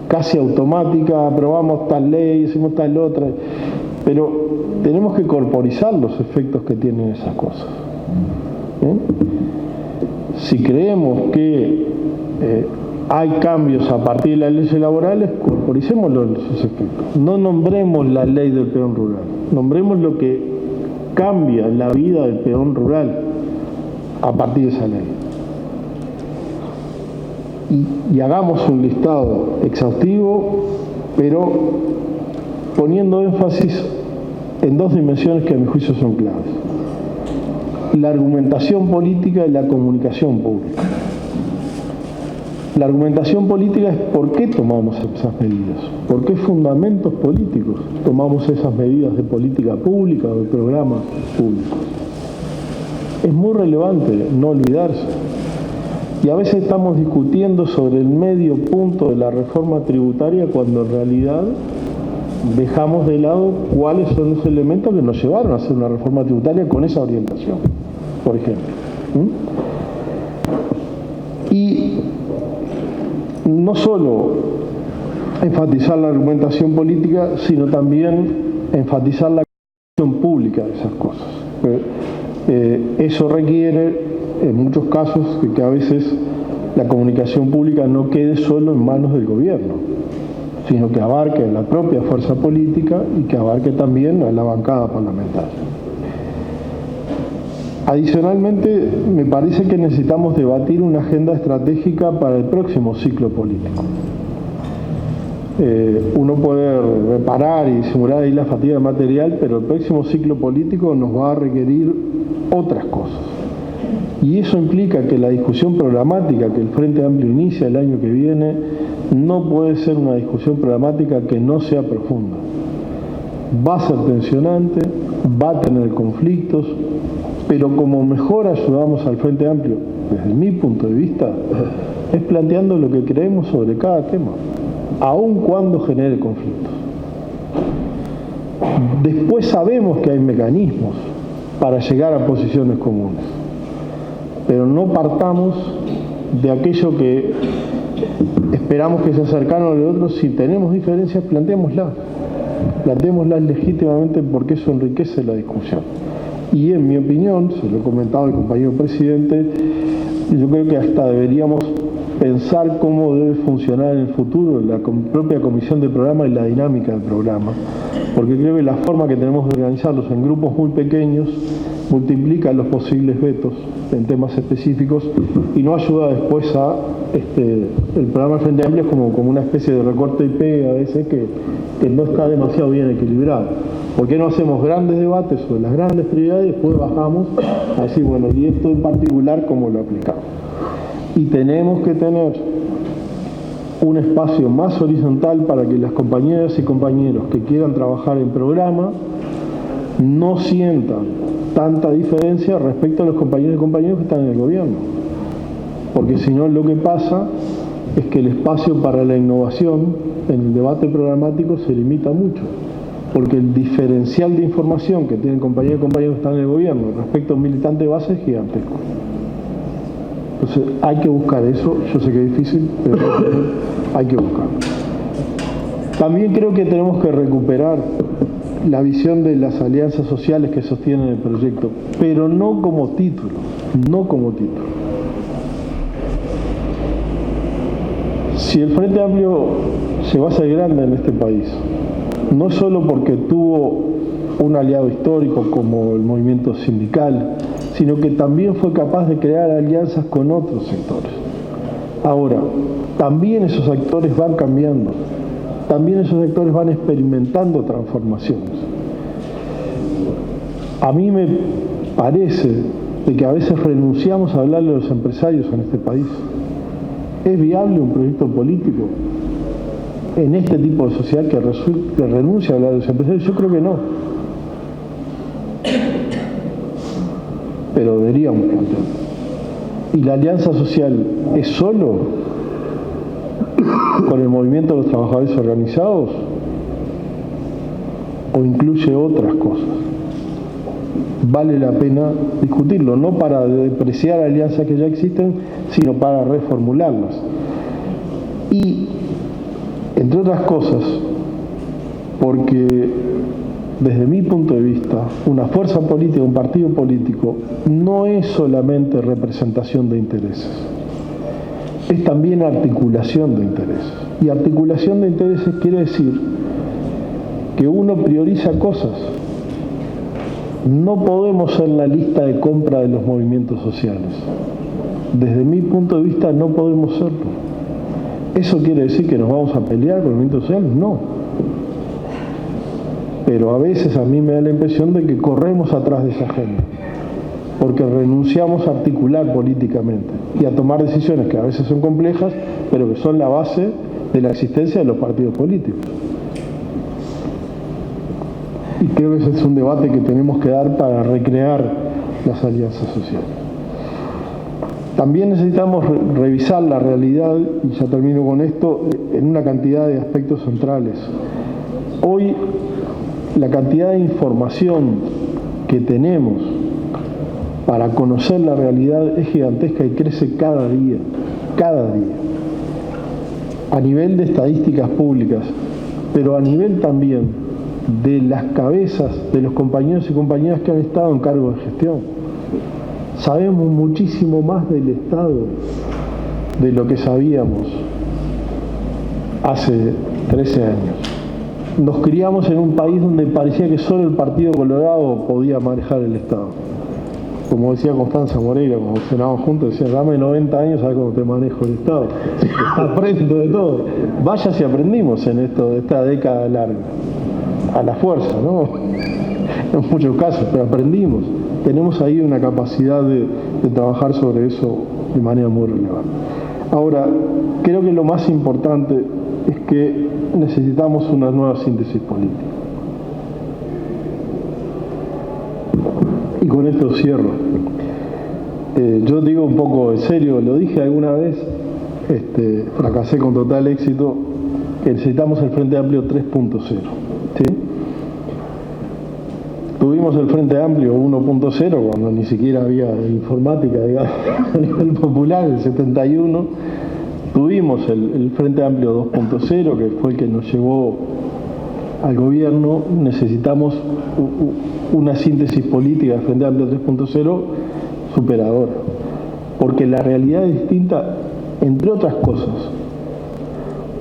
casi automática, aprobamos tal ley, hicimos tal otra, pero tenemos que corporizar los efectos que tienen esas cosas. Si creemos que hay cambios a partir de las leyes laborales, corporicemos esos efectos. No nombremos la ley del peón rural, nombremos lo que cambia la vida del peón rural a partir de esa ley. Y hagamos un listado exhaustivo, pero poniendo énfasis en dos dimensiones que a mi juicio son claves: la argumentación política y la comunicación pública. La argumentación política es por qué tomamos esas medidas, por qué fundamentos políticos tomamos esas medidas de política pública o de programas públicos. Es muy relevante no olvidarse. Y a veces estamos discutiendo sobre el medio punto de la reforma tributaria cuando en realidad dejamos de lado cuáles son los elementos que nos llevaron a hacer una reforma tributaria con esa orientación, por ejemplo. Y no solo enfatizar la argumentación política, sino también enfatizar la comunicación pública de esas cosas. Eso requiere, en muchos casos, que a veces la comunicación pública no quede solo en manos del gobierno, sino que abarque a la propia fuerza política y que abarque también a la bancada parlamentaria. Adicionalmente, me parece que necesitamos debatir una agenda estratégica para el próximo ciclo político. Uno puede reparar y disimular ahí la fatiga material, pero el próximo ciclo político nos va a requerir otras cosas. Y eso implica que la discusión programática que el Frente Amplio inicia el año que viene no puede ser una discusión programática que no sea profunda. Va a ser tensionante, va a tener conflictos, pero como mejor ayudamos al Frente Amplio, desde mi punto de vista, es planteando lo que creemos sobre cada tema, aun cuando genere conflictos. Después sabemos que hay mecanismos para llegar a posiciones comunes, pero no partamos de aquello que esperamos que sea cercano a lo otro. Si tenemos diferencias, planteémoslas legítimamente, porque eso enriquece la discusión. Y en mi opinión, se lo he comentado al compañero presidente, yo creo que hasta deberíamos pensar cómo debe funcionar en el futuro la propia comisión de programa y la dinámica del programa, porque creo que la forma que tenemos de organizarlos en grupos muy pequeños multiplica los posibles vetos en temas específicos y no ayuda después a el programa del Frente Amplio como una especie de recorte y pega a veces que no está demasiado bien equilibrado. ¿Por qué no hacemos grandes debates sobre las grandes prioridades y después bajamos a decir, bueno, y esto en particular, cómo lo aplicamos? Y tenemos que tener un espacio más horizontal para que las compañeras y compañeros que quieran trabajar en programa no sientan tanta diferencia respecto a los compañeros y compañeras que están en el gobierno. Porque si no, lo que pasa es que el espacio para la innovación en el debate programático se limita mucho, porque el diferencial de información que tienen compañeros y compañeros que están en el gobierno respecto a un militante de base es gigantesco. Entonces hay que buscar eso. Yo sé que es difícil, pero hay que buscarlo. También creo que tenemos que recuperar la visión de las alianzas sociales que sostienen el proyecto, pero no como título, Si el Frente Amplio llegó a ser grande en este país, no solo porque tuvo un aliado histórico como el movimiento sindical, sino que también fue capaz de crear alianzas con otros sectores. Ahora, también esos sectores van cambiando, también esos sectores van experimentando transformaciones. A mí me parece de que a veces renunciamos a hablarle a los empresarios en este país. ¿Es viable un proyecto político en este tipo de sociedad que renuncia a hablar de los empresarios? Yo creo que no. Pero deberíamos plantearlo. ¿Y la alianza social es solo con el movimiento de los trabajadores organizados? ¿O incluye otras cosas? Vale la pena discutirlo, no para depreciar alianzas que ya existen, sino para reformularlas. Y, entre otras cosas, porque desde mi punto de vista, una fuerza política, un partido político, no es solamente representación de intereses, es también articulación de intereses. Y articulación de intereses quiere decir que uno prioriza cosas. No podemos ser la lista de compra de los movimientos sociales. Desde mi punto de vista no podemos serlo. ¿Eso quiere decir que nos vamos a pelear con los movimientos sociales? No. Pero a veces a mí me da la impresión de que corremos atrás de esa agenda, porque renunciamos a articular políticamente y a tomar decisiones que a veces son complejas, pero que son la base de la existencia de los partidos políticos. Y creo que ese es un debate que tenemos que dar para recrear las alianzas sociales. También necesitamos revisar la realidad, y ya termino con esto, en una cantidad de aspectos centrales. Hoy, la cantidad de información que tenemos para conocer la realidad es gigantesca y crece cada día, a nivel de estadísticas públicas, pero a nivel también de las cabezas de los compañeros y compañeras que han estado en cargo de gestión. Sabemos muchísimo más del Estado de lo que sabíamos hace 13 años. Nos criamos en un país donde parecía que solo el Partido Colorado podía manejar el Estado. Como decía Constanza Moreira, cuando cenábamos juntos, decía, dame 90 años, ¿sabes cómo te manejo el Estado? Aprendo de todo. Vaya si aprendimos en esta década larga. A la fuerza, ¿no? En muchos casos, pero aprendimos. Tenemos ahí una capacidad de trabajar sobre eso de manera muy relevante. Ahora, creo que lo más importante es que necesitamos una nueva síntesis política. Y con esto cierro. Yo digo un poco en serio, lo dije alguna vez, fracasé con total éxito, que necesitamos el Frente Amplio 3.0. ¿Sí? Tuvimos el Frente Amplio 1.0 cuando ni siquiera había informática, digamos, a nivel popular, el 71. Tuvimos el Frente Amplio 2.0, que fue el que nos llevó al gobierno. Necesitamos una síntesis política del Frente Amplio 3.0 superadora, porque la realidad es distinta, entre otras cosas,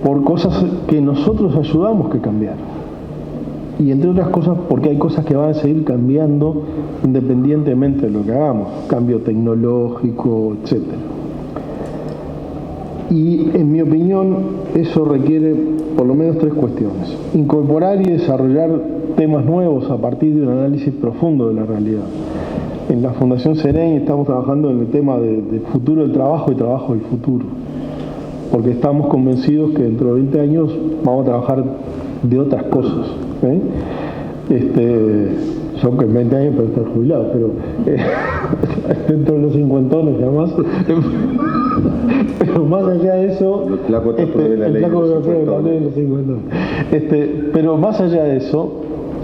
por cosas que nosotros ayudamos que cambiar. Y entre otras cosas porque hay cosas que van a seguir cambiando independientemente de lo que hagamos, cambio tecnológico, etc. Y en mi opinión eso requiere por lo menos 3 cuestiones: incorporar y desarrollar temas nuevos a partir de un análisis profundo de la realidad. En la Fundación Sereni estamos trabajando en el tema de futuro del trabajo y trabajo del futuro, porque estamos convencidos que dentro de 20 años vamos a trabajar de otras cosas. Yo que en 20 años puedo estar jubilado, pero dentro de los 50 además. Pero más allá de eso, pero más allá de eso,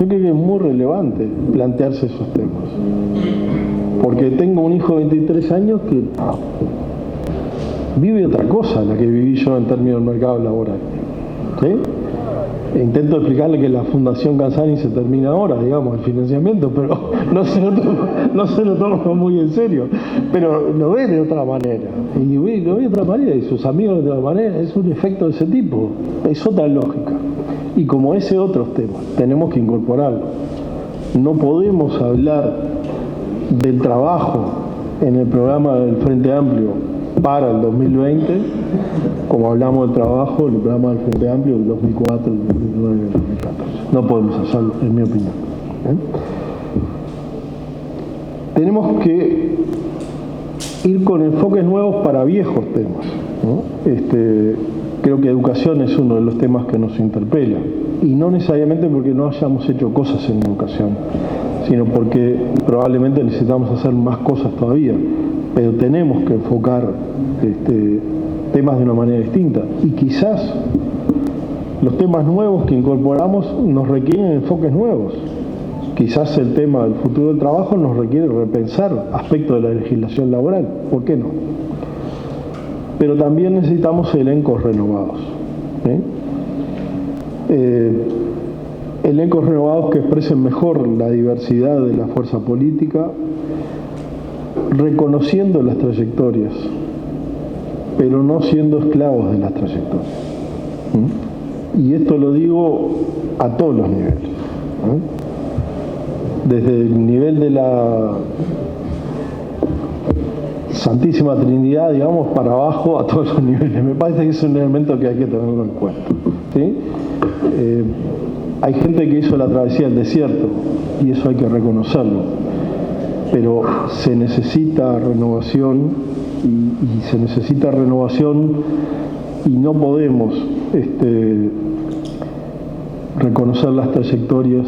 yo creo que es muy relevante plantearse esos temas, porque tengo un hijo de 23 años que vive otra cosa la que viví yo en términos del mercado laboral. ¿Sí? E intento explicarle que la Fundación Canzani se termina ahora, digamos, el financiamiento, pero no se lo toma muy en serio, pero lo ve de otra manera, y lo ve de otra manera, y sus amigos de otra manera. Es un efecto de ese tipo, es otra lógica, y como ese otros temas, tenemos que incorporarlo. No podemos hablar del trabajo en el programa del Frente Amplio para el 2020, como hablamos del trabajo en el programa del Frente Amplio del 2004, el 2009 y el 2014. No podemos hacerlo, en mi opinión. Tenemos que ir con enfoques nuevos para viejos temas, ¿no? Creo que educación es uno de los temas que nos interpela, y no necesariamente porque no hayamos hecho cosas en educación, sino porque probablemente necesitamos hacer más cosas todavía. pero tenemos que enfocar temas de una manera distinta. Y quizás los temas nuevos que incorporamos nos requieren enfoques nuevos. Quizás el tema del futuro del trabajo nos requiere repensar aspectos de la legislación laboral. ¿Por qué no? Pero también necesitamos elencos renovados. Elencos renovados que expresen mejor la diversidad de la fuerza política, reconociendo las trayectorias, pero no siendo esclavos de las trayectorias. Y esto lo digo a todos los niveles. Desde el nivel de la Santísima Trinidad, digamos, para abajo, a todos los niveles. Me parece que es un elemento que hay que tenerlo en cuenta. ¿Sí? Hay gente que hizo la travesía del desierto, y eso hay que reconocerlo. Pero se necesita renovación, y se necesita renovación, y no podemos reconocer las trayectorias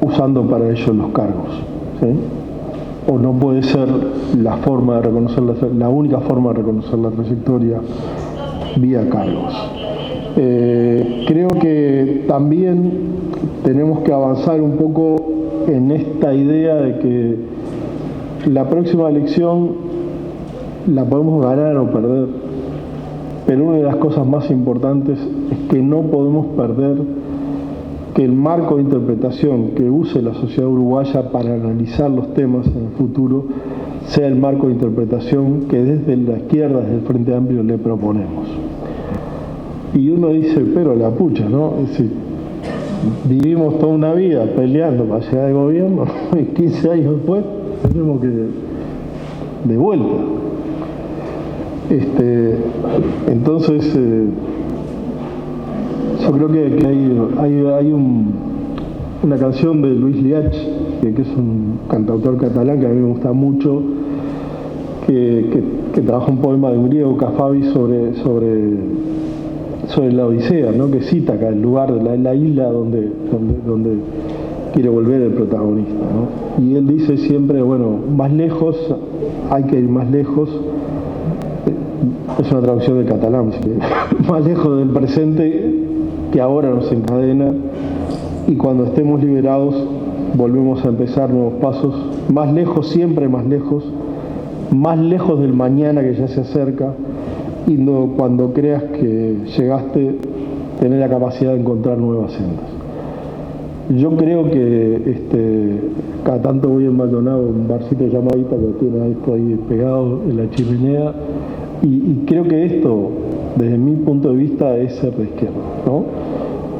usando para ello los cargos. ¿Sí? O no puede ser la forma de reconocer la única forma de reconocer la trayectoria vía cargos. Creo que también tenemos que avanzar un poco en esta idea de que la próxima elección la podemos ganar o perder, pero una de las cosas más importantes es que no podemos perder que el marco de interpretación que use la sociedad uruguaya para analizar los temas en el futuro sea el marco de interpretación que desde la izquierda, desde el Frente Amplio, le proponemos. Y uno dice, pero la pucha, ¿no? Es decir, vivimos toda una vida peleando para llegar al gobierno, y 15 años después tenemos que de vuelta. Entonces, yo creo que hay una canción de Luis Liach, que es un cantautor catalán que a mí me gusta mucho, que trabaja un poema de un griego, Cafabi, sobre la Odisea, ¿no? Que cita acá el lugar de la isla donde quiere volver el protagonista, ¿no? Y él dice siempre, bueno, más lejos, hay que ir más lejos. Es una traducción del catalán, así que más lejos del presente que ahora nos encadena, y cuando estemos liberados volvemos a empezar nuevos pasos, más lejos, siempre más lejos del mañana que ya se acerca, y no, cuando creas que llegaste, tener la capacidad de encontrar nuevas sendas. Yo creo que cada tanto voy en Maldonado, un barcito llamadita que tiene esto ahí pegado en la chimenea, y creo que esto, desde mi punto de vista, es ser de izquierda, ¿no?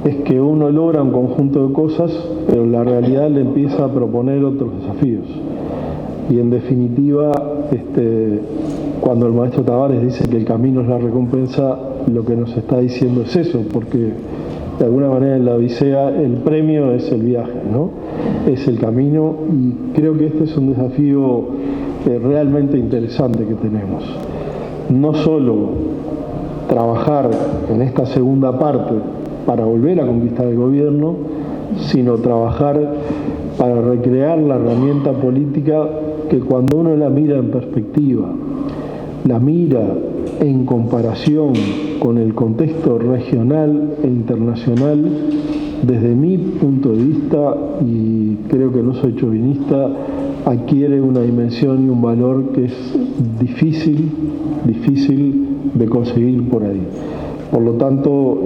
Es que uno logra un conjunto de cosas, pero la realidad le empieza a proponer otros desafíos. Y en definitiva, cuando el maestro Tavares dice que el camino es la recompensa, lo que nos está diciendo es eso, porque de alguna manera en la Odisea el premio es el viaje, ¿no? Es el camino, y creo que este es un desafío realmente interesante que tenemos. No solo trabajar en esta segunda parte para volver a conquistar el gobierno, sino trabajar para recrear la herramienta política que, cuando uno la mira en perspectiva, la mira en comparación con el contexto regional e internacional, desde mi punto de vista, y creo que no soy chauvinista, adquiere una dimensión y un valor que es difícil de conseguir por ahí. Por lo tanto,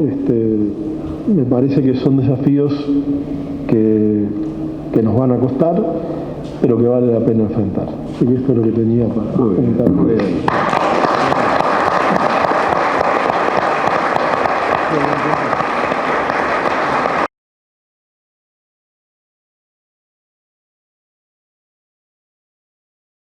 me parece que son desafíos que nos van a costar, pero que vale la pena enfrentar. Así que esto es lo que tenía para comentar.